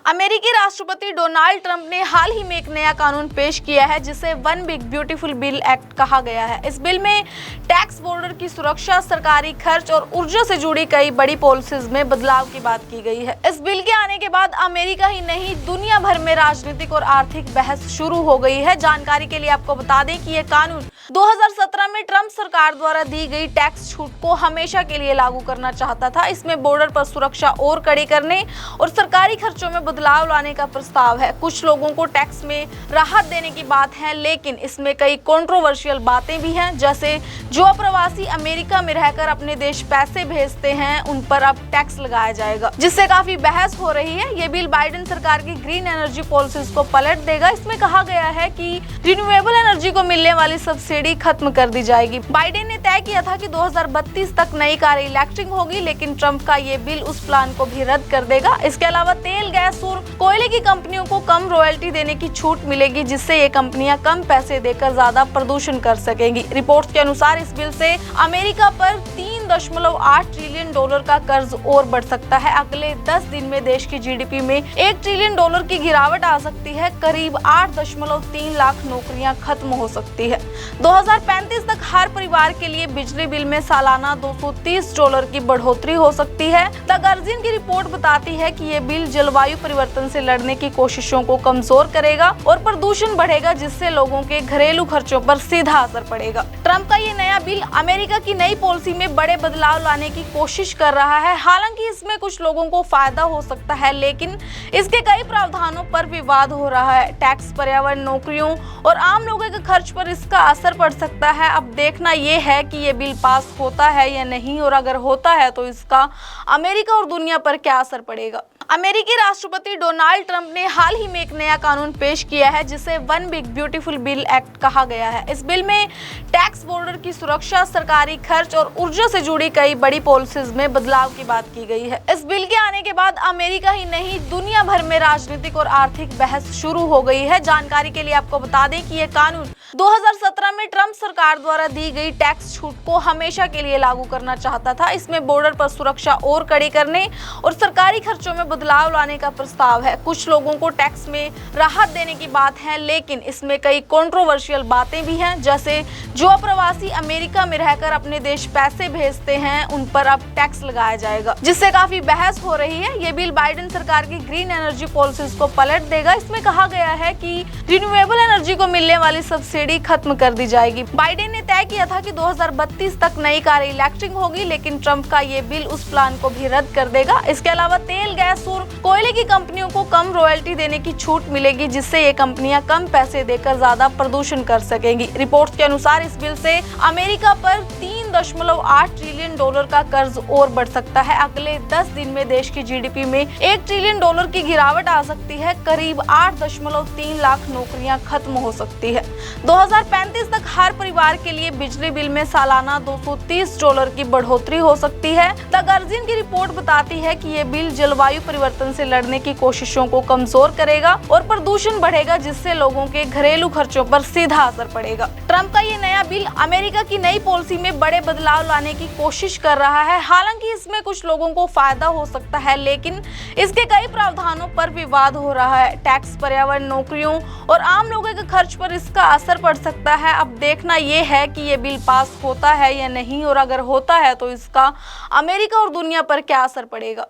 अमेरिकी राष्ट्रपति Donald Trump ने हाल ही में एक नया कानून पेश किया है जिसे one big beautiful bill act कहा गया है। इस बिल में टैक्स बॉर्डर की सुरक्षा, सरकारी खर्च और ऊर्जा से जुड़ी कई बड़ी पॉलिसीज में बदलाव की बात की गई है। इस बिल के आने के बाद अमेरिका ही नहीं दुनिया भर में राजनीतिक और आर्थिक बहस शुरू हो गई है। जानकारी के लिए आपको बता दें कि ये कानून 2017 में ट्रंप सरकार द्वारा दी गई टैक्स छूट को हमेशा के लिए लागू करना चाहता था। इसमें बॉर्डर पर सुरक्षा और कड़ी करने और सरकारी खर्चों में बदलाव लाने का प्रस्ताव है। कुछ लोगों को टैक्स में राहत देने की बात है, लेकिन इसमें कई कंट्रोवर्शियल बातें भी हैं, जैसे जो अप्रवासी अमेरिका में रहकर अपने देश पैसे भेजते हैं उन पर अब टैक्स लगाया जाएगा, जिससे काफी बहस हो रही है। ये बिल बाइडेन सरकार की ग्रीन एनर्जी पॉलिसीज को पलट देगा। इसमें कहा गया है कि रिन्यूएबल एनर्जी को मिलने वाली सब्सिडी खत्म कर दी जाएगी। बाइडेन ने तय किया था कि 2032 तक नई कारें इलेक्ट्रिक होगी, लेकिन ट्रंप का ये बिल उस प्लान को भी रद्द कर देगा। इसके अलावा तेल, गैस और कोयले की कंपनियों को कम रॉयल्टी देने की छूट मिलेगी, जिससे ये कंपनियां कम पैसे देकर ज्यादा प्रदूषण कर सकेंगी। रिपोर्ट्स के अनुसार इस बिल से अमेरिका पर 3.8 ट्रिलियन डॉलर का कर्ज और बढ़ सकता है। अगले 10 दिन में देश की जीडीपी में 1 ट्रिलियन डॉलर की गिरावट आ सकती है। करीब 8.3 लाख नौकरियां खत्म हो सकती है। 2035 तक हर परिवार के लिए बिजली बिल में सालाना $230 की बढ़ोतरी हो सकती है। द गार्जियन की रिपोर्ट बताती है कि ये बिल जलवायु परिवर्तन से लड़ने की कोशिशों को कमजोर करेगा और प्रदूषण बढ़ेगा, जिससे लोगों के घरेलू खर्चों पर सीधा असर पड़ेगा। ट्रंप का ये नया बिल अमेरिका की नई पॉलिसी में बड़े बदलाव लाने की कोशिश कर रहा है। हालांकि इसमें कुछ लोगों को फायदा हो सकता है, लेकिन इसके कई प्रावधानों पर विवाद हो रहा है। टैक्स, पर्यावरण, नौकरियों और आम लोगों के खर्च पर इसका असर पड़ सकता है। अब देखना ये है कि ये बिल पास होता है या नहीं, और अगर होता है तो इसका अमेरिका और दुनिया पर क्या असर पड़ेगा। अमेरिकी राष्ट्रपति डोनाल्ड ट्रंप ने हाल ही में एक नया कानून पेश किया है जिसे one big beautiful bill act कहा गया है। इस बिल में टैक्स बॉर्डर की सुरक्षा, सरकारी खर्च और ऊर्जा से जुड़ी कई बड़ी पॉलिसीज में बदलाव की बात की गई है। इस बिल के आने के बाद अमेरिका ही नहीं दुनिया भर में राजनीतिक और आर्थिक बहस शुरू हो गई है। जानकारी के लिए आपको बता दें कि ये कानून 2017 में ट्रंप सरकार द्वारा दी गई टैक्स छूट को हमेशा के लिए लागू करना चाहता था। इसमें बॉर्डर पर सुरक्षा और कड़ी करने और सरकारी खर्चों में बदलाव लाने का प्रस्ताव है। कुछ लोगों को टैक्स में राहत देने की बात है, लेकिन इसमें कई कंट्रोवर्शियल बातें भी हैं, जैसे जो अप्रवासी अमेरिका में रहकर अपने देश पैसे भेजते हैं उन पर अब टैक्स लगाया जाएगा, जिससे काफी बहस हो रही है। ये बिल बाइडेन सरकार की ग्रीन एनर्जी पॉलिसीज को पलट देगा। इसमें कहा गया है कि रिन्यूएबल एनर्जी को मिलने वाली सब्सिडी खत्म कर दी जाएगी। बाइडेन ने तय किया था कि 2032 तक नई कारें इलेक्ट्रिक होगी, लेकिन ट्रंप का ये बिल उस प्लान को भी रद्द कर देगा। इसके अलावा तेल, गैस और कोयले की कंपनियों को कम रॉयल्टी देने की छूट मिलेगी, जिससे ये कंपनियां कम पैसे देकर ज्यादा प्रदूषण कर सकेंगी। रिपोर्ट्स के अनुसार इस बिल से अमेरिका पर 3.8 ट्रिलियन डॉलर का कर्ज और बढ़ सकता है। अगले 10 दिन में देश की जीडीपी में 1 ट्रिलियन डॉलर की गिरावट आ सकती है। करीब 8.3 लाख नौकरियां खत्म हो सकती है। 2035 तक हर परिवार के लिए बिजली बिल में सालाना $230 की बढ़ोतरी हो सकती है। द गार्जियन की रिपोर्ट बताती है कि ये बिल जलवायु परिवर्तन से लड़ने की कोशिशों को कमजोर करेगा और प्रदूषण बढ़ेगा, जिससे लोगों के घरेलू खर्चों पर सीधा असर पड़ेगा। ट्रंप का ये नया बिल अमेरिका की नई पॉलिसी में बड़े बदलाव लाने की कोशिश कर रहा है। हालांकि इसमें कुछ लोगों को फायदा हो सकता है, लेकिन इसके कई प्रावधानों पर विवाद हो रहा है। टैक्स, पर्यावरण, नौकरियों और आम लोगों के खर्च पर इसका असर पड़ सकता है। अब देखना ये है कि ये बिल पास होता है या नहीं, और अगर होता है तो इसका अमेरिका और दुनिया पर क्या असर पड़ेगा।